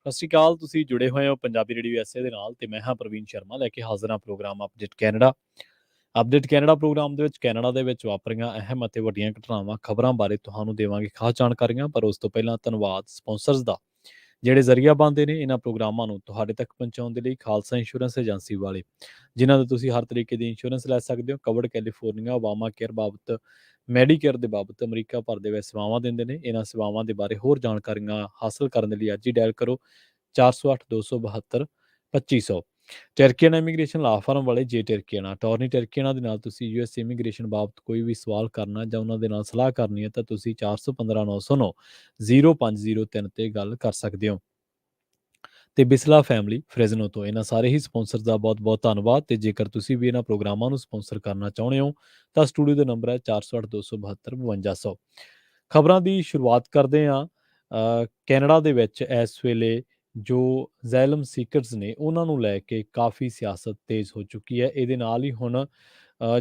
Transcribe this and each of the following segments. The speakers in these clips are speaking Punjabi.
ਸਤਿ ਸ਼੍ਰੀ ਅਕਾਲ। ਤੁਸੀਂ ਜੁੜੇ ਹੋਏ ਹੋ ਪੰਜਾਬੀ ਰੇਡੀਓ ਐਸਏ ਦੇ ਨਾਲ ਤੇ ਮੈਂ ਹਾਂ ਪ੍ਰਵੀਨ ਸ਼ਰਮਾ ਲੈ ਕੇ ਹਾਜ਼ਰ ਹਾਂ programme update Canada. Update Canada programme ਦੇ ਵਿੱਚ ਕੈਨੇਡਾ ਦੇ ਵਿੱਚ ਵਾਪਰੀਆਂ ਅਹਿਮ ਅਤੇ ਵੱਡੀਆਂ ਘਟਨਾਵਾਂ, ਖਬਰਾਂ ਬਾਰੇ ਤੁਹਾਨੂੰ ਦੇਵਾਂਗੇ ਖਾਸ ਜਾਣਕਾਰੀਆਂ। ਪਰ ਉਸ ਤੋਂ ਪਹਿਲਾਂ ਧੰਨਵਾਦ ਸਪਾਂਸਰਸ ਦਾ, ਜਿਹੜੇ ਜ਼ਰੀਆ ਬਣਦੇ ਨੇ ਇਹਨਾਂ ਪ੍ਰੋਗਰਾਮਾਂ ਨੂੰ ਤੁਹਾਡੇ ਤੱਕ ਪਹੁੰਚਾਉਣ ਦੇ ਲਈ। ਖਾਲਸਾ ਇੰਸ਼ੋਰੈਂਸ ਏਜੰਸੀ ਵਾਲੇ, ਜਿਨ੍ਹਾਂ ਦਾ ਤੁਸੀਂ ਹਰ ਤਰੀਕੇ ਦੀ ਇੰਸ਼ੋਰੈਂਸ ਲੈ ਸਕਦੇ ਹੋ। ਕਵਰਡ ਕੈਲੀਫੋਰਨੀਆ, ਓਬਾਮਾ ਕੇਅਰ ਬਾਬਤ, ਮੈਡੀਕੇਅਰ ਦੇ ਬਾਬਤ ਅਮਰੀਕਾ ਭਰ ਦੇ ਵਿੱਚ ਸੇਵਾਵਾਂ ਦਿੰਦੇ ਨੇ। ਇਹਨਾਂ ਸੇਵਾਵਾਂ ਦੇ ਬਾਰੇ ਹੋਰ ਜਾਣਕਾਰੀਆਂ ਹਾਸਲ ਕਰਨ ਦੇ ਲਈ ਅੱਜ ਹੀ ਡਾਇਲ ਕਰੋ 408 272 2500। ਟਰਕੀਅਨ ਇਮੀਗ੍ਰੇਸ਼ਨ ਲਾ ਫਰਮ ਵਾਲੇ ਜੇ ਟਰਕੀਅਨਾ ਟੋਰਨੀ ਟਰਕੀਅਨਾ ਦੇ ਨਾਲ ਤੁਸੀਂ ਯੂਐਸ ਇਮੀਗ੍ਰੇਸ਼ਨ ਬਾਬਤ ਕੋਈ ਵੀ ਸਵਾਲ ਕਰਨਾ ਜਾਂ ਉਹਨਾਂ ਦੇ ਨਾਲ ਸਲਾਹ ਕਰਨੀ ਹੈ ਤਾਂ ਤੁਸੀਂ 415 909 0503 ਤੇ ਗੱਲ ਕਰ ਸਕਦੇ ਹੋ। ਤੇ ਬਿਸਲਾ ਫੈਮਿਲੀ ਫ੍ਰੈਜ਼ਨੋ ਤੋਂ ਇਹਨਾਂ ਸਾਰੇ ਹੀ ਸਪਾਂਸਰਸ ਦਾ ਬਹੁਤ ਬਹੁਤ ਧੰਨਵਾਦ। ਤੇ ਜੇਕਰ ਤੁਸੀਂ ਵੀ ਇਹਨਾਂ ਪ੍ਰੋਗਰਾਮਾਂ ਨੂੰ ਸਪਾਂਸਰ ਕਰਨਾ ਚਾਹੁੰਦੇ ਹੋ ਤਾਂ ਸਟੂਡੀਓ ਦਾ ਨੰਬਰ ਹੈ 408 272 5200। ਖਬਰਾਂ ਦੀ ਸ਼ੁਰੂਆਤ ਕਰਦੇ ਹਾਂ। ਕੈਨੇਡਾ ਦੇ ਵਿੱਚ ਇਸ ਵੇਲੇ ਜੋ ਜ਼ੈਲਮ ਸੀਕਰਸ ਨੇ ਉਹਨਾਂ ਨੂੰ ਲੈ ਕੇ ਕਾਫੀ ਸਿਆਸਤ ਤੇਜ਼ ਹੋ ਚੁੱਕੀ ਹੈ। ਇਹਦੇ ਨਾਲ ਹੀ ਹੁਣ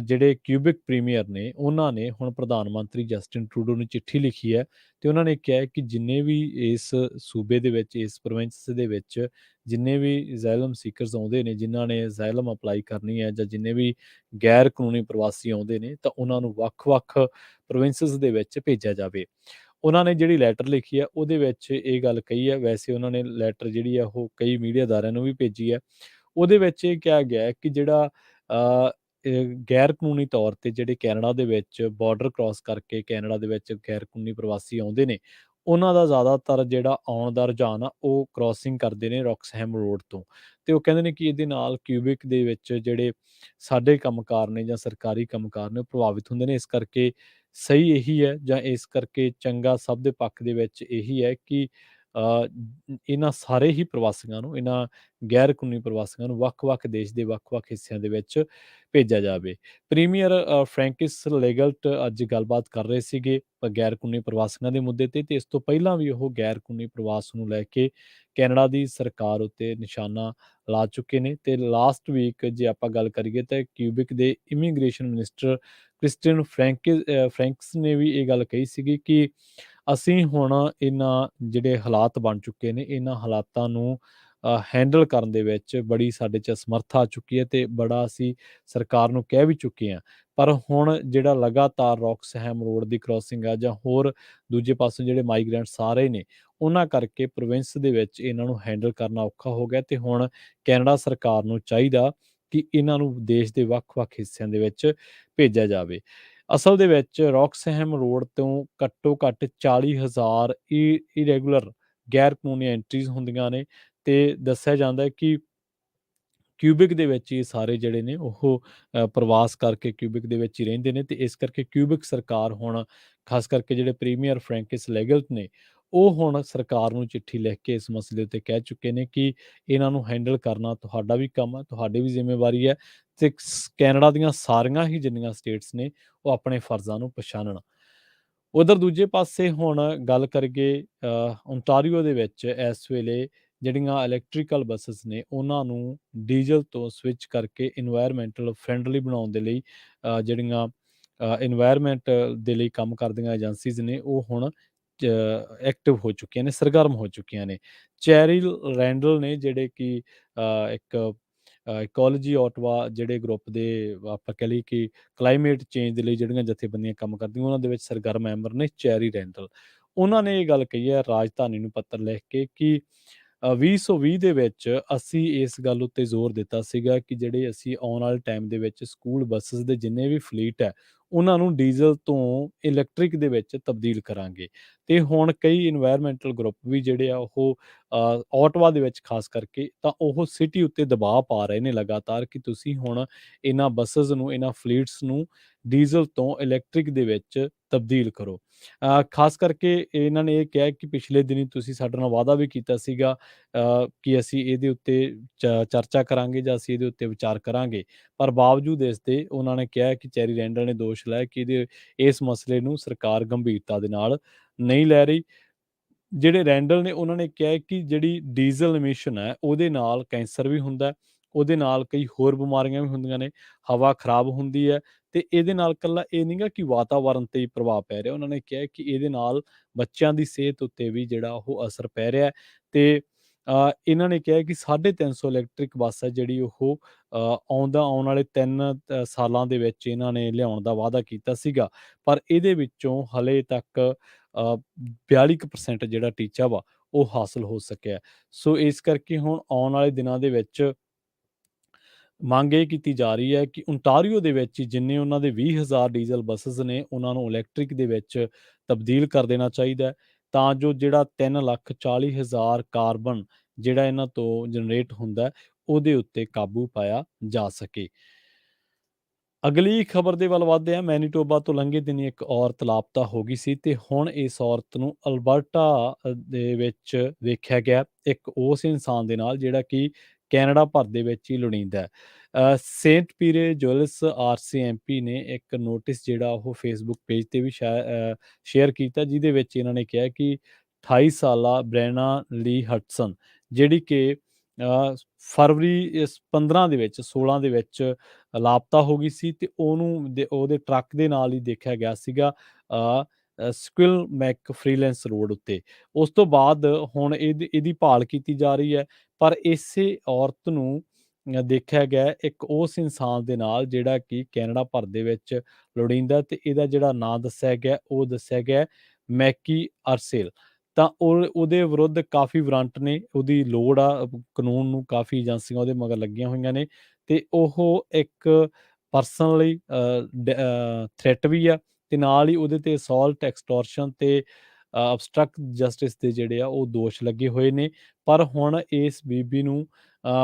ਜਿਹੜੇ ਕਿਊਬਿਕ ਪ੍ਰੀਮੀਅਰ ਨੇ ਉਹਨਾਂ ਨੇ ਹੁਣ ਪ੍ਰਧਾਨ ਮੰਤਰੀ ਜਸਟਿਨ ਟਰੂਡੋ ਨੂੰ ਚਿੱਠੀ ਲਿਖੀ ਹੈ ਤੇ ਉਹਨਾਂ ਨੇ ਕਿਹਾ ਕਿ ਜਿੰਨੇ ਵੀ ਇਸ ਸੂਬੇ ਦੇ ਵਿੱਚ, ਇਸ ਪ੍ਰੋਵਿੰਸ ਦੇ ਵਿੱਚ ਜਿੰਨੇ ਵੀ ਜ਼ੈਲਮ ਸੀਕਰਸ ਆਉਂਦੇ ਨੇ, ਜਿਨ੍ਹਾਂ ਨੇ ਜ਼ੈਲਮ ਅਪਲਾਈ ਕਰਨੀ ਹੈ ਜਾਂ ਜਿੰਨੇ ਵੀ ਗੈਰ ਕਾਨੂੰਨੀ ਪ੍ਰਵਾਸੀ ਆਉਂਦੇ ਨੇ ਤਾਂ ਉਹਨਾਂ ਨੂੰ ਵੱਖ-ਵੱਖ ਪ੍ਰੋਵਿੰਸਸ ਦੇ ਵਿੱਚ ਭੇਜਿਆ ਜਾਵੇ। ਉਹਨਾਂ ਨੇ ਜਿਹੜੀ ਲੈਟਰ ਲਿਖੀ ਹੈ ਉਹਦੇ ਵਿੱਚ ਇਹ ਗੱਲ ਕਹੀ ਹੈ। ਵੈਸੇ ਉਹਨਾਂ ਨੇ ਲੈਟਰ ਜਿਹੜੀ ਹੈ ਉਹ ਕਈ ਮੀਡੀਆ ਅਦਾਰਿਆਂ ਨੂੰ ਵੀ ਭੇਜੀ ਹੈ। ਉਹਦੇ ਵਿੱਚ ਇਹ ਕਿਹਾ ਗਿਆ ਹੈ ਕਿ ਜਿਹੜਾ ਗੈਰ ਕਾਨੂੰਨੀ ਤੌਰ ਤੇ ਜਿਹੜੇ ਕੈਨੇਡਾ ਦੇ ਵਿੱਚ ਬਾਰਡਰ ਕ੍ਰਾਸ ਕਰਕੇ ਕੈਨੇਡਾ ਦੇ ਵਿੱਚ ਗੈਰ ਕਾਨੂੰਨੀ ਪ੍ਰਵਾਸੀ ਆਉਂਦੇ ਨੇ, ਉਹਨਾਂ ਦਾ ਜ਼ਿਆਦਾਤਰ ਜਿਹੜਾ ਆਉਣ ਦਾ ਰੁਝਾਨ ਆ ਉਹ ਕ੍ਰਾਸਿੰਗ ਕਰਦੇ ਨੇ ਰੌਕਸਹੈਮ ਰੋਡ ਤੋਂ। ਤੇ ਉਹ ਕਹਿੰਦੇ ਨੇ ਕਿ ਇਹਦੇ ਨਾਲ ਕਿਊਬਿਕ ਦੇ ਵਿੱਚ ਜਿਹੜੇ ਸਾਡੇ ਕੰਮਕਾਰ ਨੇ ਜਾਂ ਸਰਕਾਰੀ ਕੰਮਕਾਰ ਨੇ ਉਹ ਪ੍ਰਭਾਵਿਤ ਹੁੰਦੇ ਨੇ। ਇਸ ਕਰਕੇ ਸਹੀ ਇਹੀ ਹੈ ਜਾਂ ਇਸ ਕਰਕੇ ਚੰਗਾ ਸਭ ਦੇ ਪੱਖ ਦੇ ਵਿੱਚ ਇਹੀ ਹੈ ਕਿ ਇਹਨਾਂ ਸਾਰੇ ਹੀ ਪ੍ਰਵਾਸੀਆਂ ਨੂੰ, ਇਹਨਾਂ ਗੈਰ ਕਾਨੂੰਨੀ ਪ੍ਰਵਾਸੀਆਂ ਨੂੰ ਵੱਖ-ਵੱਖ ਦੇਸ਼ ਦੇ ਵੱਖ-ਵੱਖ ਹਿੱਸਿਆਂ ਦੇ ਵਿੱਚ ਭੇਜਿਆ ਜਾਵੇ। ਪ੍ਰੀਮੀਅਰ ਫਰੈਂਕਿਸ ਲੇਗਲਟ ਅੱਜ ਗੱਲਬਾਤ ਕਰ ਰਹੇ ਸੀਗੇ ਗੈਰ ਕਾਨੂੰਨੀ ਪ੍ਰਵਾਸੀਆਂ ਦੇ ਮੁੱਦੇ ਤੇ ਇਸ ਤੋਂ ਪਹਿਲਾਂ ਵੀ ਉਹ ਗੈਰ ਕਾਨੂੰਨੀ ਪ੍ਰਵਾਸ ਨੂੰ ਲੈ ਕੇ ਕੈਨੇਡਾ ਦੀ ਸਰਕਾਰ ਉੱਤੇ ਨਿਸ਼ਾਨਾ ਲਾ ਚੁੱਕੇ ਨੇ। ਤੇ ਲਾਸਟ ਵੀਕ ਜੇ ਆਪਾਂ ਗੱਲ ਕਰੀਏ ਤਾਂ ਕਿਊਬਿਕ ਦੇ ਇਮੀਗ੍ਰੇਸ਼ਨ ਮਿਨਿਸਟਰ ਕ੍ਰਿਸਟੀਅਨ ਫਰੈਂਕਸ ਨੇ ਵੀ ਇਹ ਗੱਲ ਕਹੀ ਸੀਗੀ ਕਿ ਅਸੀਂ ਹੁਣ ਇਹਨਾਂ ਜਿਹੜੇ ਹਾਲਾਤ ਬਣ ਚੁੱਕੇ ਨੇ, ਇਹਨਾਂ ਹਾਲਾਤਾਂ ਨੂੰ ਹੈਂਡਲ ਕਰਨ ਦੇ ਵਿੱਚ ਬੜੀ ਸਾਡੇ 'ਚ ਸਮਰੱਥਾ ਆ ਚੁੱਕੀ ਹੈ ਤੇ ਬੜਾ ਅਸੀਂ ਸਰਕਾਰ ਨੂੰ ਕਹਿ ਵੀ ਚੁੱਕੇ ਹਾਂ। ਪਰ ਹੁਣ ਜਿਹੜਾ ਲਗਾਤਾਰ ਰੌਕਸਹੈਮ ਰੋਡ ਦੀ ਕ੍ਰਾਸਿੰਗ ਆ ਜਾਂ ਹੋਰ ਦੂਜੇ ਪਾਸੇ ਜਿਹੜੇ ਮਾਈਗ੍ਰੈਂਟਸ ਆ ਰਹੇ ਨੇ, ਉਹਨਾਂ ਕਰਕੇ ਪ੍ਰੋਵਿੰਸ ਦੇ ਵਿੱਚ ਇਹਨਾਂ ਨੂੰ ਹੈਂਡਲ ਕਰਨਾ ਔਖਾ ਹੋ ਗਿਆ ਤੇ ਹੁਣ ਕੈਨੇਡਾ ਸਰਕਾਰ ਨੂੰ ਚਾਹੀਦਾ ਕਿ ਇਹਨਾਂ ਨੂੰ ਦੇਸ਼ ਦੇ ਵੱਖ-ਵੱਖ ਹਿੱਸਿਆਂ ਦੇ ਵਿੱਚ ਭੇਜਿਆ ਜਾਵੇ। ਅਸਲ ਦੇ ਵਿੱਚ ਰੌਕਸਹੈਮ ਰੋਡ ਤੋਂ ਘੱਟੋ-ਘੱਟ 40,000 ਇਰੈਗੂਲਰ ਗੈਰ ਕਾਨੂੰਨੀ ਐਂਟਰੀਜ਼ ਹੁੰਦੀਆਂ ਨੇ ਤੇ ਦੱਸਿਆ ਜਾਂਦਾ ਹੈ ਕਿ ਕਿਊਬਿਕ ਦੇ ਵਿੱਚ ਹੀ ਸਾਰੇ ਜਿਹੜੇ ਨੇ ਉਹ ਪ੍ਰਵਾਸ ਕਰਕੇ ਕਿਊਬਿਕ ਦੇ ਵਿੱਚ ਹੀ ਰਹਿੰਦੇ ਨੇ ਤੇ ਇਸ ਕਰਕੇ ਕਿਊਬਿਕ ਸਰਕਾਰ ਹੁਣ ਖਾਸ ਕਰਕੇ ਜਿਹੜੇ ਪ੍ਰੀਮੀਅਰ ਫਰੈਂਕਿਸ ਲੈਗਲਟ ਨੇ ਉਹ ਹੁਣ ਸਰਕਾਰ ਨੂੰ ਚਿੱਠੀ ਲਿਖ ਕੇ ਇਸ ਮਸਲੇ ਉੱਤੇ ਕਹਿ ਚੁੱਕੇ ਨੇ ਕਿ ਇਹਨਾਂ ਨੂੰ ਹੈਂਡਲ ਕਰਨਾ ਤੁਹਾਡਾ ਵੀ ਕੰਮ ਹੈ, ਤੁਹਾਡੀ ਵੀ ਜ਼ਿੰਮੇਵਾਰੀ ਹੈ ਤੇ ਕੈਨੇਡਾ ਦੀਆਂ ਸਾਰੀਆਂ ਹੀ ਜਿੰਨੀਆਂ ਸਟੇਟਸ ਨੇ ਉਹ ਆਪਣੇ ਫਰਜ਼ਾਂ ਨੂੰ ਪਛਾਣਨ। ਉਧਰ ਦੂਜੇ ਪਾਸੇ ਹੁਣ ਗੱਲ ਕਰੀਏ ਓਨਟਾਰੀਓ ਦੇ ਵਿੱਚ ਇਸ ਵੇਲੇ ਜਿਹੜੀਆਂ ਇਲੈਕਟ੍ਰੀਕਲ ਬੱਸਿਸ ਨੇ ਉਹਨਾਂ ਨੂੰ ਡੀਜ਼ਲ ਤੋਂ ਸਵਿਚ ਕਰਕੇ ਇਨਵਾਇਰਮੈਂਟਲ ਫਰੈਂਡਲੀ ਬਣਾਉਣ ਦੇ ਲਈ ਜਿਹੜੀਆਂ ਇਨਵਾਇਰਮੈਂਟ ਦੇ ਲਈ ਕੰਮ ਕਰਦੀਆਂ ਏਜੰਸੀਜ਼ ਨੇ ਉਹ ਹੁਣ ਐਕਟਿਵ ਹੋ ਚੁੱਕੀਆਂ ਨੇ, ਸਰਗਰਮ ਹੋ ਚੁੱਕੀਆਂ ਨੇ। ਚੈਰਿਲ ਰੈਂਡਲ ਨੇ ਜਿਹੜੇ ਕਿ ਇੱਕ ਇਕੋਲੋਜੀ ਓਟਵਾ ਜਿਹੜੇ ਗਰੁੱਪ ਦੇ ਆਪਾਂ ਕਹਿ ਲਈਏ ਕਿ ਕਲਾਈਮੇਟ ਚੇਂਜ ਦੇ ਲਈ ਜਿਹੜੀਆਂ ਜਥੇਬੰਦੀਆਂ ਕੰਮ ਕਰਦੀਆਂ ਉਹਨਾਂ ਦੇ ਵਿੱਚ ਸਰਗਰਮ ਮੈਂਬਰ ਨੇ ਚੈਰੀ ਰੈਂਡਲ। ਉਹਨਾਂ ਨੇ ਇਹ ਗੱਲ ਕਹੀ ਹੈ ਰਾਜਧਾਨੀ ਨੂੰ ਪੱਤਰ ਲਿਖ ਕੇ ਕਿ 2020 ਦੇ ਵਿੱਚ ਅਸੀਂ ਇਸ ਗੱਲ ਉੱਤੇ ਜ਼ੋਰ ਦਿੱਤਾ ਸੀਗਾ ਕਿ ਜਿਹੜੇ ਅਸੀਂ ਆਉਣ ਵਾਲੇ ਟਾਈਮ ਦੇ ਵਿੱਚ ਸਕੂਲ ਬੱਸਿਸ ਦੇ ਜਿੰਨੇ ਵੀ ਫਲੀਟ ਹੈ ਉਹਨਾਂ ਨੂੰ ਡੀਜ਼ਲ ਤੋਂ ਇਲੈਕਟ੍ਰਿਕ ਦੇ ਵਿੱਚ ਤਬਦੀਲ ਕਰਾਂਗੇ। ਤੇ ਹੁਣ ਕਈ ਇਨਵਾਇਰਮੈਂਟਲ ਗਰੁੱਪ ਵੀ ਜਿਹੜੇ ਆ ਉਹ ਓਟਵਾ ਦੇ ਵਿੱਚ ਖਾਸ ਕਰਕੇ ਤਾਂ ਉਹ ਸਿਟੀ ਉੱਤੇ ਦਬਾਅ ਪਾ ਰਹੇ ਨੇ ਲਗਾਤਾਰ ਕਿ ਤੁਸੀਂ ਹੁਣ ਇਹਨਾਂ ਬੱਸਿਸ ਨੂੰ, ਇਹਨਾਂ ਫਲੀਟਸ ਨੂੰ ਡੀਜ਼ਲ ਤੋਂ ਇਲੈਕਟ੍ਰਿਕ ਦੇ ਵਿੱਚ ਤਬਦੀਲ ਕਰੋ। ਖਾਸ ਕਰਕੇ ਇਹਨਾਂ ਨੇ ਇਹ ਕਿਹਾ ਕਿ ਪਿਛਲੇ ਦਿਨੀ ਤੁਸੀਂ ਸਾਡੇ ਨਾਲ ਵਾਅਦਾ ਵੀ ਕੀਤਾ ਸੀਗਾ ਕਿ ਅਸੀਂ ਇਹਦੇ ਉੱਤੇ ਚਰਚਾ ਕਰਾਂਗੇ ਜਾਂ ਅਸੀਂ ਇਹਦੇ ਉੱਤੇ ਵਿਚਾਰ ਕਰਾਂਗੇ। ਪਰ ਬਾਵਜੂਦ ਇਸ ਦੇ ਉਹਨਾਂ ਨੇ ਕਿਹਾ ਕਿ ਚੈਰੀ ਰੈਂਡਲ ਨੇ ਦੋਸ਼ ਲਾਇਆ ਕਿ ਇਸ ਮਸਲੇ ਨੂੰ ਸਰਕਾਰ ਗੰਭੀਰਤਾ ਦੇ ਨਾਲ ਨਹੀਂ ਲੈ ਰਹੀ। ਜਿਹੜੇ ਰੈਂਡਲ ਨੇ ਉਹਨਾਂ ਨੇ ਕਿਹਾ ਕਿ ਜਿਹੜੀ ਡੀਜ਼ਲ ਐਮਿਸ਼ਨ ਹੈ ਉਹਦੇ ਨਾਲ ਕੈਂਸਰ ਵੀ ਹੁੰਦਾ ਹੈ, ਉਹਦੇ ਨਾਲ ਕਈ ਹੋਰ ਬਿਮਾਰੀਆਂ ਵੀ ਹੁੰਦੀਆਂ ਨੇ, ਹਵਾ ਖਰਾਬ ਹੁੰਦੀ ਹੈ ਤੇ ਇਹਦੇ ਨਾਲ ਇਕੱਲਾ ਇਹ ਨਹੀਂ ਗਾ ਕਿ ਵਾਤਾਵਰਨ ਤੇ ਹੀ ਪ੍ਰਭਾਵ ਪੈ ਰਿਹਾ। ਉਹਨਾਂ ਨੇ ਕਿਹਾ ਕਿ ਇਹਦੇ ਨਾਲ ਬੱਚਿਆਂ ਦੀ ਸਿਹਤ ਉੱਤੇ ਵੀ ਜਿਹੜਾ ਉਹ ਅਸਰ ਪੈ ਰਿਹਾ ਹੈ ਤੇ ਇਹਨਾਂ ਨੇ ਕਿਹਾ ਕਿ 350 ਇਲੈਕਟ੍ਰਿਕ ਬੱਸ ਹੈ ਜਿਹੜੀ ਉਹ ਆਉਣ ਵਾਲੇ 3 ਸਾਲਾਂ ਦੇ ਵਿੱਚ ਇਹਨਾਂ ਨੇ ਲਿਆਉਣ ਦਾ ਵਾਅਦਾ ਕੀਤਾ ਸੀਗਾ। ਪਰ ਇਹਦੇ ਵਿੱਚੋਂ ਹਲੇ ਤੱਕ 42% ਜਿਹੜਾ ਟੀਚਾ ਵਾ ਉਹ ਹਾਸਲ ਹੋ ਸਕਿਆ। ਸੋ ਇਸ ਕਰਕੇ ਹੁਣ ਆਉਣ ਵਾਲੇ ਦਿਨਾਂ ਦੇ ਵਿੱਚ ਮੰਗ ਇਹ ਕੀਤੀ ਜਾ ਰਹੀ ਹੈ ਕਿ ਓਨਟਾਰੀਓ ਦੇ ਵਿੱਚ ਹੀ ਜਿੰਨੇ ਉਹਨਾਂ ਦੇ 20,000 ਡੀਜ਼ਲ ਬੱਸਿਸ ਨੇ ਉਹਨਾਂ ਨੂੰ ਇਲੈਕਟ੍ਰਿਕ ਦੇ ਵਿੱਚ ਤਬਦੀਲ ਕਰ ਦੇਣਾ ਚਾਹੀਦਾ ਹੈ, ਤਾਂ ਜੋ ਜਿਹੜਾ 3,40,000 ਕਾਰਬਨ ਜਿਹੜਾ ਇਹਨਾਂ ਤੋਂ ਜਨਰੇਟ ਹੁੰਦਾ ਹੈ, ਉਹਦੇ ਉੱਤੇ ਕਾਬੂ ਪਾਇਆ ਜਾ ਸਕੇ। ਅਗਲੀ ਖਬਰ ਦੇ ਵੱਲ ਵੱਧਦੇ ਹਾਂ। ਮੈਨੀਟੋਬਾ ਤੋਂ ਲੰਘੇ ਦਿਨੀ ਇੱਕ ਔਰਤ ਲਾਪਤਾ ਹੋ ਗਈ ਸੀ ਤੇ ਹੁਣ ਇਸ ਔਰਤ ਨੂੰ ਅਲਬਰਟਾ ਦੇ ਵਿੱਚ ਵੇਖਿਆ ਗਿਆ, ਇੱਕ ਉਸ ਇਨਸਾਨ ਦੇ ਨਾਲ ਜਿਹੜਾ ਕਿ ਕੈਨੇਡਾ ਭਰ ਦੇ ਵਿੱਚ ਹੀ ਲੋੜੀਂਦਾ ਹੈ। ਸੇਂਟ ਪੀਰੇ ਜੁਐਲਸ ਆਰਸੀਐਮਪੀ ਨੇ ਇੱਕ ਨੋਟਿਸ ਜਿਹੜਾ ਉਹ ਫੇਸਬੁੱਕ ਪੇਜ ਤੇ ਵੀ ਸ਼ੇਅਰ ਕੀਤਾ, ਜਿਹਦੇ ਵਿੱਚ ਇਹਨਾਂ ਨੇ ਕਿਹਾ ਕਿ 28 ਸਾਲਾ ਬ੍ਰੈਨਾ ਲੀ ਹਟਸਨ ਜਿਹੜੀ ਕਿ ਫਰਵਰੀ 15 ਦੇ ਵਿੱਚ 16 ਦੇ ਵਿੱਚ ਲਾਪਤਾ ਹੋ ਗਈ ਸੀ ਤੇ ਉਹਦੇ ਟਰੱਕ ਦੇ ਨਾਲ ਹੀ ਦੇਖਿਆ ਗਿਆ ਸੀਗਾ ਸਕਿਲ ਮੈਕ ਫ੍ਰੀਲੈਂਸ ਰੋਡ ਉੱਤੇ। ਉਸ ਤੋਂ ਬਾਅਦ ਹੁਣ ਇਹਦੀ ਭਾਲ ਕੀਤੀ ਜਾ ਰਹੀ ਹੈ, ਪਰ ਇਸੇ ਔਰਤ ਨੂੰ ਦੇਖਿਆ ਗਿਆ ਇੱਕ ਉਸ ਇਨਸਾਨ ਦੇ ਨਾਲ ਜਿਹੜਾ ਕਿ ਕੈਨੇਡਾ ਭਰ ਦੇ ਵਿੱਚ ਲੋੜੀਂਦਾ ਤੇ ਇਹਦਾ ਜਿਹੜਾ ਨਾਂ ਦੱਸਿਆ ਗਿਆ ਉਹ ਦੱਸਿਆ ਗਿਆ ਮੈਕੀ ਅਰਸੇਲ। ਤਾਂ ਉਹਦੇ ਵਿਰੁੱਧ ਕਾਫੀ ਵਾਰੰਟ ਨੇ, ਉਹਦੀ ਲੋੜ ਆ ਕਾਨੂੰਨ ਨੂੰ, ਕਾਫੀ ਏਜੰਸੀਆਂ ਉਹਦੇ ਮਗਰ ਲੱਗੀਆਂ ਹੋਈਆਂ ਨੇ ਤੇ ਉਹ ਇੱਕ ਪਰਸਨਲੀ ਥ੍ਰੈਟ ਵੀ ਆ ਤੇ ਨਾਲ ਹੀ ਉਹਦੇ ਤੇ ਅਸੌਲਟ, ਐਕਸਟੋਰਸ਼ਨ ਤੇ ਅਬਸਟਰਕਟ ਜਸਟਿਸ ਦੇ ਜਿਹੜੇ ਆ ਉਹ ਦੋਸ਼ ਲੱਗੇ ਹੋਏ ਨੇ। ਪਰ ਹੁਣ ਇਸ ਬੀਬੀ ਨੂੰ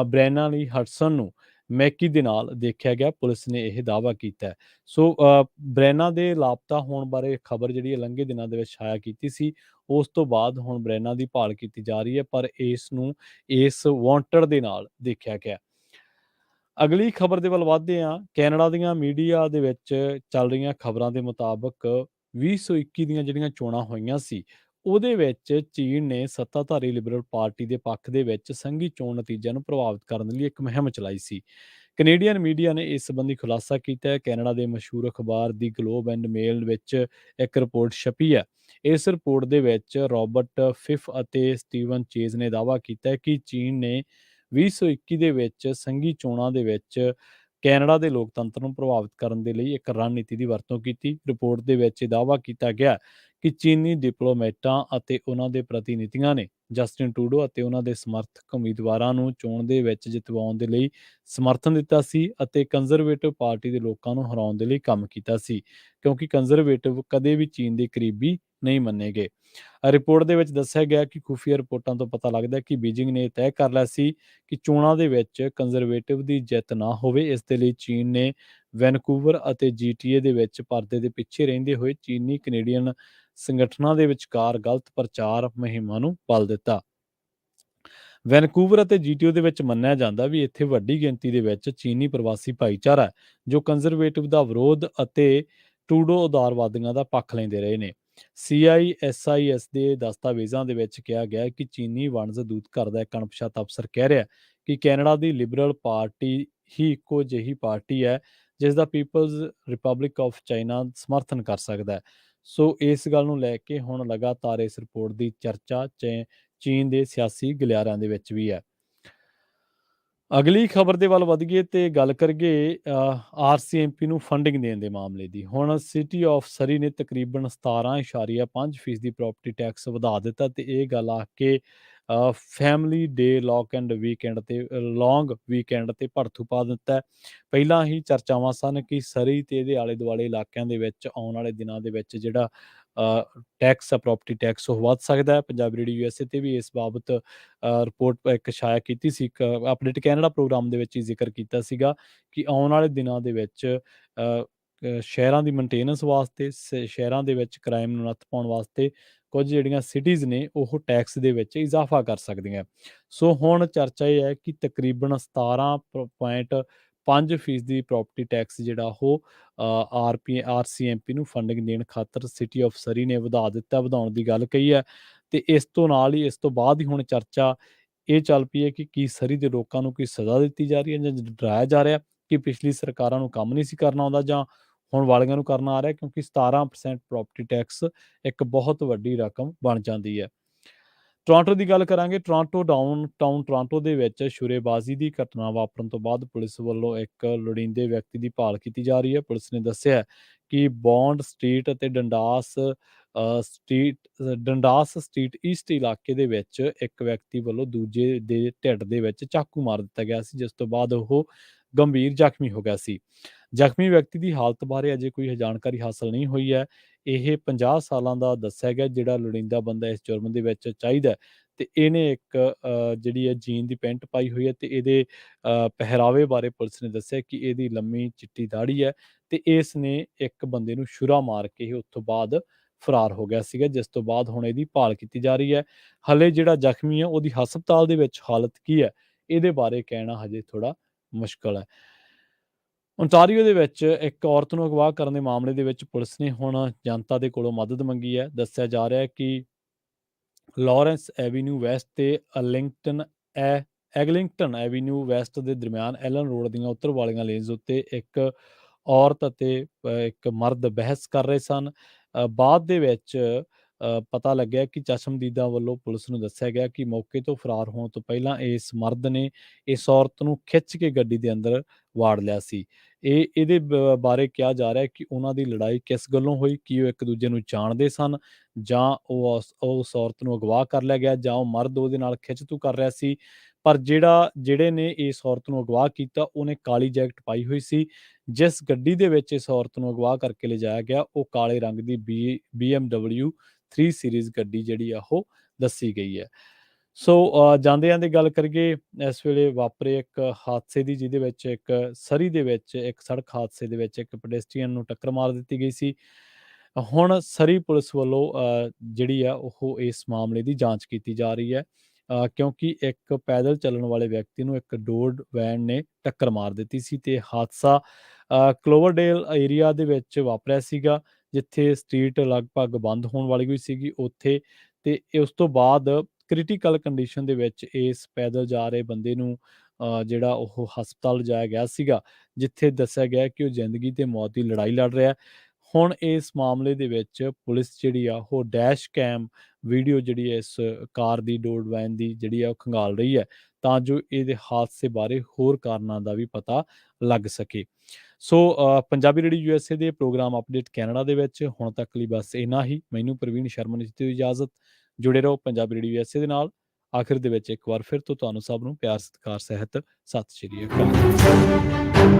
ਬ੍ਰੈਨਾ ਲੀ ਹਡਸਨ ਨੂੰ ਮੈਕੀ ਦੇ ਨਾਲ ਦੇਖਿਆ ਗਿਆ, ਪੁਲਿਸ ਨੇ ਇਹ ਦਾਅਵਾ ਕੀਤਾ ਹੈ। ਸੋ ਬ੍ਰੈਨਾ ਦੇ ਲਾਪਤਾ ਹੋਣ ਬਾਰੇ ਖਬਰ ਜਿਹੜੀ ਹੈ ਲੰਘੇ ਦਿਨਾਂ ਦੇ ਵਿੱਚ ਛਾਇਆ ਕੀਤੀ ਸੀ। ਉਸ ਤੋਂ ਬਾਅਦ ਹੁਣ ਬ੍ਰੈਨਾ ਦੀ ਭਾਲ ਕੀਤੀ ਜਾ ਰਹੀ ਹੈ, ਪਰ ਇਸ ਨੂੰ ਇਸ ਵਾਂਟਡ ਦੇ ਨਾਲ ਦੇਖਿਆ ਗਿਆ। ਅਗਲੀ ਖਬਰ ਦੇ ਵੱਲ ਵੱਧਦੇ ਹਾਂ। ਕੈਨੇਡਾ ਦੀਆਂ ਮੀਡੀਆ ਦੇ ਵਿੱਚ ਚੱਲ ਰਹੀਆਂ ਖਬਰਾਂ ਦੇ ਮੁਤਾਬਕ 2021 ਦੀਆਂ ਜਿਹੜੀਆਂ ਚੋਣਾਂ ਹੋਈਆਂ ਸੀ, ਉਹਦੇ ਵਿੱਚ ਚੀਨ ਨੇ ਸੱਤਾਧਾਰੀ ਲਿਬਰਲ ਪਾਰਟੀ ਦੇ ਪੱਖ ਦੇ ਵਿੱਚ ਸੰਘੀ ਚੋਣ ਨਤੀਜਿਆਂ ਨੂੰ ਪ੍ਰਭਾਵਿਤ ਕਰਨ ਲਈ ਇੱਕ ਮੁਹਿੰਮ ਚਲਾਈ ਸੀ। ਕੈਨੇਡੀਅਨ ਮੀਡੀਆ ਨੇ ਇਸ ਸੰਬੰਧੀ ਖੁਲਾਸਾ ਕੀਤਾ ਹੈ। ਕੈਨੇਡਾ ਦੇ ਮਸ਼ਹੂਰ ਅਖਬਾਰ ਦੀ ਗਲੋਬ ਐਂਡ ਮੇਲ ਵਿੱਚ ਇੱਕ ਰਿਪੋਰਟ ਛਪੀ ਹੈ। ਇਸ ਰਿਪੋਰਟ ਦੇ ਵਿੱਚ ਰੌਬਰਟ ਫਿਫ ਅਤੇ ਸਟੀਵਨ ਚੇਜ਼ ਨੇ ਦਾਅਵਾ ਕੀਤਾ ਹੈ ਕਿ ਚੀਨ ਨੇ 2021 ਦੇ ਵਿੱਚ ਸੰਘੀ ਚੋਣਾਂ ਦੇ ਵਿੱਚ ਕੈਨੇਡਾ ਦੇ ਲੋਕਤੰਤਰ ਨੂੰ ਪ੍ਰਭਾਵਿਤ ਕਰਨ ਦੇ ਲਈ ਇੱਕ ਰਣਨੀਤੀ ਦੀ ਵਰਤੋਂ ਕੀਤੀ। ਰਿਪੋਰਟ ਦੇ ਵਿੱਚ ਇਹ ਦਾਅਵਾ ਕੀਤਾ ਗਿਆ ਕਿ ਚੀਨੀ ਡਿਪਲੋਮੈਟਾਂ ਅਤੇ ਉਹਨਾਂ ਦੇ ਪ੍ਰਤੀਨਿਧੀਆਂ ਨੇ ਜਸਟਿਨ ਟਰੂਡੋ ਅਤੇ ਉਹਨਾਂ ਦੇ ਸਮਰਥਕ ਉਮੀਦਵਾਰਾਂ ਨੂੰ ਚੋਣ ਦੇ ਵਿੱਚ ਜਿਤਵਾਉਣ ਦੇ ਲਈ ਸਮਰਥਨ ਦਿੱਤਾ ਸੀ ਅਤੇ ਕੰਜ਼ਰਵੇਟਿਵ ਪਾਰਟੀ ਦੇ ਲੋਕਾਂ ਨੂੰ ਹਰਾਉਣ ਦੇ ਲਈ ਕੰਮ ਕੀਤਾ ਸੀ, ਕਿਉਂਕਿ ਕੰਜ਼ਰਵੇਟਿਵ ਕਦੇ ਵੀ ਚੀਨ ਦੇ ਕਰੀਬੀ ਨਹੀਂ ਮੰਨੇ ਗਏ। ਰਿਪੋਰਟ ਦੇ ਵਿੱਚ ਦੱਸਿਆ ਗਿਆ ਕਿ ਖੁਫੀਆ ਰਿਪੋਰਟਾਂ ਤੋਂ ਪਤਾ ਲੱਗਦਾ ਕਿ ਬੀਜਿੰਗ ਨੇ ਤੈਅ ਕਰ ਲਿਆ ਸੀ ਕਿ ਚੋਣਾਂ ਦੇ ਵਿੱਚ ਕੰਜ਼ਰਵੇਟਿਵ ਦੀ ਜਿੱਤ ਨਾ ਹੋਵੇ। ਇਸ ਦੇ ਲਈ ਚੀਨ ਨੇ ਵੈਨਕੂਵਰ ਅਤੇ GTA ਦੇ ਵਿੱਚ ਪਰਦੇ ਦੇ ਪਿੱਛੇ ਰਹਿੰਦੇ ਹੋਏ ਚੀਨੀ ਕੈਨੇਡੀਅਨ ਸੰਗਠਨਾਂ ਦੇ ਵਿਚਕਾਰ ਗਲਤ ਪ੍ਰਚਾਰ ਮੁਹਿੰਮਾਂ ਨੂੰ ਬਲ ਦਿੱਤਾ। ਵੈਨਕੂਵਰ ਅਤੇ GTA ਦੇ ਵਿੱਚ ਮੰਨਿਆ ਜਾਂਦਾ ਵੀ ਇੱਥੇ ਵੱਡੀ ਗਿਣਤੀ ਦੇ ਵਿੱਚ ਚੀਨੀ ਪ੍ਰਵਾਸੀ ਭਾਈਚਾਰਾ ਹੈ ਜੋ ਕੰਜ਼ਰਵੇਟਿਵ ਦਾ ਵਿਰੋਧ ਅਤੇ ਟਰੂਡੋ ਉਦਾਰਵਾਦੀਆਂ ਦਾ ਪੱਖ ਲੈਂਦੇ ਰਹੇ ਨੇ। CISIS ਦੇ ਦਸਤਾਵੇਜ਼ਾਂ ਦੇ ਵਿੱਚ ਕਿਹਾ ਗਿਆ ਕਿ ਚੀਨੀ ਵਣਜ ਦੂਤਘਰ ਦਾ ਇੱਕ ਅਣਪਛਾਤਾ ਅਫਸਰ ਕਹਿ ਰਿਹਾ ਕਿ ਕੈਨੇਡਾ ਦੀ ਲਿਬਰਲ ਪਾਰਟੀ ਹੀ ਇੱਕੋ ਜਿਹੀ ਪਾਰਟੀ ਹੈ ਜਿਸ ਦਾ ਪੀਪਲਜ਼ ਰਿਪਬਲਿਕ ਆਫ ਚਾਈਨਾ ਸਮਰਥਨ ਕਰ ਸਕਦਾ ਹੈ। ਸੋ ਇਸ ਗੱਲ ਨੂੰ ਲੈ ਕੇ ਹੁਣ ਲਗਾਤਾਰ ਇਸ ਰਿਪੋਰਟ ਦੀ ਚਰਚਾ ਚੀਨ ਦੇ ਸਿਆਸੀ ਗਲਿਆਰਿਆਂ ਦੇ ਵਿੱਚ ਵੀ ਹੈ। ਅਗਲੀ ਖਬਰ ਦੇ ਵੱਲ ਵਧੀਏ ਤੇ ਗੱਲ ਕਰੀਏ ਆਰਸੀਐਮਪੀ ਨੂੰ ਫੰਡਿੰਗ ਦੇਣ ਦੇ ਮਾਮਲੇ ਦੀ। ਹੁਣ ਸਿਟੀ ਆਫ ਸਰੀ ਨੇ ਤਕਰੀਬਨ 17.5% ਦੀ ਪ੍ਰਾਪਰਟੀ ਟੈਕਸ ਵਧਾ ਦਿੱਤਾ ਤੇ ਇਹ ਗੱਲ ਆ ਕੇ ਫੈਮਿਲੀ ਡੇ ਲੌਂਗ ਵੀਕਐਂਡ ਤੇ ਭੜਥੂ ਪਾ ਦਿੱਤਾ ਹੈ। ਪਹਿਲਾਂ ਹੀ ਚਰਚਾਵਾਂ ਸਨ ਕਿ ਸਰੀ ਤੇ ਇਹਦੇ ਆਲੇ ਦੁਆਲੇ ਇਲਾਕਿਆਂ ਦੇ ਵਿੱਚ ਆਉਣ ਵਾਲੇ ਦਿਨਾਂ ਦੇ ਵਿੱਚ ਜਿਹੜਾ ਟੈਕਸ ਆ, ਪ੍ਰਾਪਰਟੀ ਟੈਕਸ, ਉਹ ਵੱਧ ਸਕਦਾ ਹੈ। ਪੰਜਾਬੀ ਰੇਡੀਓ USA ਤੇ ਵੀ ਇਸ ਬਾਬਤ ਰਿਪੋਰਟ ਇੱਕ ਛਾਇਆ ਕੀਤੀ ਸੀ, ਇੱਕ ਅਪਡੇਟ ਕੈਨੇਡਾ ਪ੍ਰੋਗਰਾਮ ਦੇ ਵਿੱਚ ਹੀ ਜ਼ਿਕਰ ਕੀਤਾ ਸੀਗਾ ਕਿ ਆਉਣ ਵਾਲੇ ਦਿਨਾਂ ਦੇ ਵਿੱਚ ਸ਼ਹਿਰਾਂ ਦੀ ਮੇਨਟੇਨੈਂਸ ਵਾਸਤੇ, ਸ਼ਹਿਰਾਂ ਦੇ ਵਿੱਚ ਕ੍ਰਾਈਮ ਨੂੰ ਨੱਥ ਪਾਉਣ ਵਾਸਤੇ ਕੁਝ ਜਿਹੜੀਆਂ ਸਿਟੀਜ਼ ਨੇ ਉਹ ਟੈਕਸ ਦੇ ਵਿੱਚ ਇਜ਼ਾਫਾ ਕਰ ਸਕਦੀਆਂ। ਸੋ ਹੁਣ ਚਰਚਾ ਇਹ ਹੈ ਕਿ ਤਕਰੀਬਨ 17.5% ਦੀ ਪ੍ਰਾਪਰਟੀ ਟੈਕਸ ਜਿਹੜਾ ਉਹ RCMP ਨੂੰ ਫੰਡਿੰਗ ਦੇਣ ਖਾਤਰ ਸਿਟੀ ਆਫ ਸਰੀ ਨੇ ਵਧਾਉਣ ਦੀ ਗੱਲ ਕਹੀ ਹੈ। ਤੇ ਇਸ ਤੋਂ ਨਾਲ ਹੀ, ਇਸ ਤੋਂ ਬਾਅਦ ਹੀ ਹੁਣ ਚਰਚਾ ਇਹ ਚੱਲ ਪਈ ਹੈ ਕਿ ਕੀ ਸਰੀ ਦੇ ਲੋਕਾਂ ਨੂੰ ਕੋਈ ਸਜ਼ਾ ਦਿੱਤੀ ਜਾ ਰਹੀ ਹੈ ਜਾਂ ਡਰਾਇਆ ਜਾ ਰਿਹਾ ਕਿ ਪਿਛਲੀ ਸਰਕਾਰਾਂ ਨੂੰ ਕੰਮ ਨਹੀਂ ਸੀ ਕਰਨਾ ਆਉਂਦਾ ਜਾਂ ਹੁਣ ਵਾਲੀਆਂ ਨੂੰ ਕਰਨਾ ਆ ਰਿਹਾ, ਕਿਉਂਕਿ 17% ਪ੍ਰਾਪਰਟੀ ਟੈਕਸ ਇੱਕ ਬਹੁਤ ਵੱਡੀ ਰਕਮ ਬਣ ਜਾਂਦੀ ਹੈ। ਟੋਰਾਂਟੋ ਦੀ ਗੱਲ ਕਰਾਂਗੇ। ਟੋਰਾਂਟੋ ਡਾਊਨਟਾਊਨ ਟੋਰਾਂਟੋ ਦੇ ਵਿੱਚ ਸ਼ੁਰੇਬਾਜ਼ੀ ਦੀ ਘਟਨਾ ਵਾਪਰਨ ਤੋਂ ਬਾਅਦ ਪੁਲਿਸ ਵੱਲੋਂ ਇੱਕ ਲੋੜੀਂਦੇ ਵਿਅਕਤੀ ਦੀ ਭਾਲ ਕੀਤੀ ਜਾ ਰਹੀ ਹੈ। ਪੁਲਿਸ ਨੇ ਦੱਸਿਆ ਕਿ ਬੌਂਡ ਸਟਰੀਟ ਅਤੇ ਡੰਡਾਸ ਸਟਰੀਟ ਈਸਟ ਇਲਾਕੇ ਦੇ ਵਿੱਚ ਇੱਕ ਵਿਅਕਤੀ ਵੱਲੋਂ ਦੂਜੇ ਦੇ ਢਿੱਡ ਦੇ ਵਿੱਚ ਚਾਕੂ ਮਾਰ ਦਿੱਤਾ ਗਿਆ ਸੀ, ਜਿਸ ਤੋਂ ਬਾਅਦ ਉਹ ਗੰਭੀਰ ਜ਼ਖਮੀ ਹੋ ਗਿਆ ਸੀ। ਜ਼ਖਮੀ ਵਿਅਕਤੀ ਦੀ ਹਾਲਤ ਬਾਰੇ ਅਜੇ ਕੋਈ ਜਾਣਕਾਰੀ ਹਾਸਲ ਨਹੀਂ ਹੋਈ ਹੈ। ਇਹ 50 ਸਾਲਾਂ ਦਾ ਦੱਸਿਆ ਗਿਆ, ਜਿਹੜਾ ਲੋੜੀਂਦਾ ਬੰਦਾ ਇਸ ਜੁਰਮ ਦੇ ਵਿੱਚ ਚਾਹੀਦਾ ਹੈ। ਤੇ ਇਹਨੇ ਇੱਕ ਜਿਹੜੀ ਹੈ ਜੀਨ ਦੀ ਪੈਂਟ ਪਾਈ ਹੋਈ ਹੈ, ਤੇ ਇਹਦੇ ਪਹਿਰਾਵੇ ਬਾਰੇ ਪੁਲਿਸ ਨੇ ਦੱਸਿਆ ਕਿ ਇਹਦੀ ਲੰਮੀ ਚਿੱਟੀ ਦਾੜੀ ਹੈ, ਤੇ ਇਸ ਨੇ ਇੱਕ ਬੰਦੇ ਨੂੰ ਛੁਰਾ ਮਾਰ ਕੇ ਇਹ ਉੱਥੋਂ ਬਾਅਦ ਫਰਾਰ ਹੋ ਗਿਆ ਸੀਗਾ, ਜਿਸ ਤੋਂ ਬਾਅਦ ਹੁਣ ਇਹਦੀ ਭਾਲ ਕੀਤੀ ਜਾ ਰਹੀ ਹੈ। ਹਲੇ ਜਿਹੜਾ ਜ਼ਖਮੀ ਹੈ ਉਹਦੀ ਹਸਪਤਾਲ ਦੇ ਵਿੱਚ ਹਾਲਤ ਕੀ ਹੈ, ਇਹਦੇ ਬਾਰੇ ਕਹਿਣਾ ਹਜੇ ਥੋੜਾ ਮੁਸ਼ਕਲ ਹੈ। ਓਨਟਾਰੀਓ ਦੇ ਵਿੱਚ ਇੱਕ ਔਰਤ ਨੂੰ ਅਗਵਾ ਕਰਨ ਦੇ ਮਾਮਲੇ ਦੇ ਵਿੱਚ ਪੁਲਿਸ ਨੇ ਹੁਣ ਜਨਤਾ ਦੇ ਕੋਲੋਂ ਮਦਦ ਮੰਗੀ ਹੈ। ਦੱਸਿਆ ਜਾ ਰਿਹਾ ਹੈ ਕਿ ਲਾਰੈਂਸ ਐਵੀਨਿਊ ਵੈਸਟ ਤੇ ਐਗਲਿੰਗਟਨ ਐਵੀਨਿਊ ਵੈਸਟ ਦੇ ਦਰਮਿਆਨ ਐਲਨ ਰੋਡ ਦੀਆਂ ਉੱਤਰ ਵਾਲੀਆਂ ਲੇਨਜ਼ ਉੱਤੇ ਇੱਕ ਔਰਤ ਅਤੇ ਇੱਕ ਮਰਦ ਬਹਿਸ ਕਰ ਰਹੇ ਸਨ। ਬਾਅਦ ਦੇ ਵਿੱਚ ਪਤਾ ਲੱਗਿਆ ਕਿ ਚਸ਼ਮਦੀਦਾਂ ਵੱਲੋਂ ਪੁਲਿਸ ਨੂੰ ਦੱਸਿਆ ਗਿਆ ਕਿ ਮੌਕੇ ਤੋਂ ਫਰਾਰ ਹੋਣ ਤੋਂ ਪਹਿਲਾਂ ਇਸ ਮਰਦ ਨੇ ਇਸ ਔਰਤ ਨੂੰ ਖਿੱਚ ਕੇ ਗੱਡੀ ਦੇ ਅੰਦਰ ਵਾੜ ਲਿਆ ਸੀ। ਇਹਦੇ ਬਾਰੇ ਕਿਹਾ ਜਾ ਰਿਹਾ ਹੈ ਕਿ ਉਹਨਾਂ ਦੀ ਲੜਾਈ ਕਿਸ ਗੱਲੋਂ ਹੋਈ, ਕੀ ਉਹ ਇੱਕ ਦੂਜੇ ਨੂੰ ਜਾਣਦੇ ਸਨ, ਜਾਂ ਉਸ ਔਰਤ ਨੂੰ ਅਗਵਾ ਕਰ ਲਿਆ ਗਿਆ, ਜਾਂ ਉਹ ਮਰਦ ਉਹਦੇ ਨਾਲ ਖਿੱਚ-ਤੂ ਕਰ ਰਿਹਾ ਸੀ। ਪਰ ਜਿਹੜੇ ਨੇ ਇਸ ਔਰਤ ਨੂੰ ਅਗਵਾ ਕੀਤਾ ਉਹਨੇ ਕਾਲੀ ਜੈਕਟ ਪਾਈ ਹੋਈ ਸੀ। ਜਿਸ ਗੱਡੀ ਦੇ ਵਿੱਚ ਇਸ ਔਰਤ ਨੂੰ ਅਗਵਾ ਕਰਕੇ ਲਿਜਾਇਆ ਗਿਆ ਉਹ ਕਾਲੇ ਰੰਗ ਦੀ BMW 3 ਸੀਰੀਜ਼ ਗੱਡੀ ਜਿਹੜੀ ਆ ਉਹ ਦੱਸੀ ਗਈ ਹੈ। ਸੋ ਜਾਂਦੇ-ਜਾਂਦੇ ਗੱਲ ਕਰੀਏ ਇਸ ਵੇਲੇ ਵਾਪਰੇ ਇੱਕ ਹਾਦਸੇ ਦੀ, ਜਿਹਦੇ ਵਿੱਚ ਇੱਕ ਸਰੀ ਦੇ ਵਿੱਚ ਇੱਕ ਸੜਕ ਹਾਦਸੇ ਦੇ ਵਿੱਚ ਇੱਕ ਪੈਡੈਸਟਰੀਅਨ ਨੂੰ ਟੱਕਰ ਮਾਰ ਦਿੱਤੀ ਗਈ ਸੀ। ਹੁਣ ਸਰੀ ਪੁਲਿਸ ਵੱਲੋਂ ਜਿਹੜੀ ਆ ਉਹ ਇਸ ਮਾਮਲੇ ਦੀ ਜਾਂਚ ਕੀਤੀ ਜਾ ਰਹੀ ਹੈ, ਕਿਉਂਕਿ ਇੱਕ ਪੈਦਲ ਚੱਲਣ ਵਾਲੇ ਵਿਅਕਤੀ ਨੂੰ ਇੱਕ ਡੋਡ ਵੈਨ ਨੇ ਟੱਕਰ ਮਾਰ ਦਿੱਤੀ ਸੀ, ਤੇ ਹਾਦਸਾ ਕਲੋਵਰਡੇਲ ਏਰੀਆ ਦੇ ਵਿੱਚ ਵਾਪਰਿਆ ਸੀਗਾ, ਜਿੱਥੇ ਸਟਰੀਟ ਲਗਭਗ ਬੰਦ ਹੋਣ ਵਾਲੀ ਹੋਈ ਸੀਗੀ ਉੱਥੇ। ਤੇ ਉਸ ਤੋਂ ਬਾਅਦ ਕ੍ਰਿਟੀਕਲ ਕੰਡੀਸ਼ਨ ਦੇ ਵਿੱਚ ਇਸ ਪੈਦਲ ਜਾ ਰਹੇ ਬੰਦੇ ਨੂੰ ਜਿਹੜਾ ਉਹ ਹਸਪਤਾਲ ਲਿਜਾਇਆ ਗਿਆ ਸੀਗਾ, ਜਿੱਥੇ ਦੱਸਿਆ ਗਿਆ ਕਿ ਉਹ ਜ਼ਿੰਦਗੀ ਤੇ ਮੌਤ ਦੀ ਲੜਾਈ ਲੜ ਰਿਹਾ ਹੈ। ਹੁਣ ਇਸ ਮਾਮਲੇ ਦੇ ਵਿੱਚ ਪੁਲਿਸ ਜਿਹੜੀ ਆ ਉਹ ਡੈਸ਼ ਕੈਮ ਵੀਡੀਓ ਜਿਹੜੀ ਹੈ ਇਸ ਕਾਰ ਦੀ, ਡੋਡ ਵੈਨ ਦੀ ਜਿਹੜੀ ਆ ਉਹ ਖੰਗਾਲ ਰਹੀ ਹੈ, ਤਾਂ ਜੋ ਇਹਦੇ ਹਾਦਸੇ ਬਾਰੇ ਹੋਰ ਕਾਰਨਾਂ ਦਾ ਵੀ ਪਤਾ ਲੱਗ ਸਕੇ। ਸੋ ਪੰਜਾਬੀ ਰੇਡੀਓ USA ਦੇ ਪ੍ਰੋਗਰਾਮ ਅਪਡੇਟ ਕੈਨੇਡਾ ਦੇ ਵਿੱਚ ਹੁਣ ਤੱਕ ਲਈ ਬਸ ਇੰਨਾ ਹੀ। ਮੈਨੂੰ ਪ੍ਰਵੀਨ ਸ਼ਰਮਾ ਨੇ ਦਿੱਤੀ ਹੋਈ ਇਜਾਜ਼ਤ। ਜੁੜੇ ਰਹੋ ਪੰਜਾਬੀ ਰੇਡੀਓ USA ਦੇ ਨਾਲ। ਆਖਿਰ ਦੇ ਵਿੱਚ ਇੱਕ ਵਾਰ ਫਿਰ ਤੋਂ ਤੁਹਾਨੂੰ ਸਭ ਨੂੰ ਪਿਆਰ ਸਤਿਕਾਰ ਸਹਿਤ ਸਤਿ ਸ਼੍ਰੀ ਅਕਾਲ।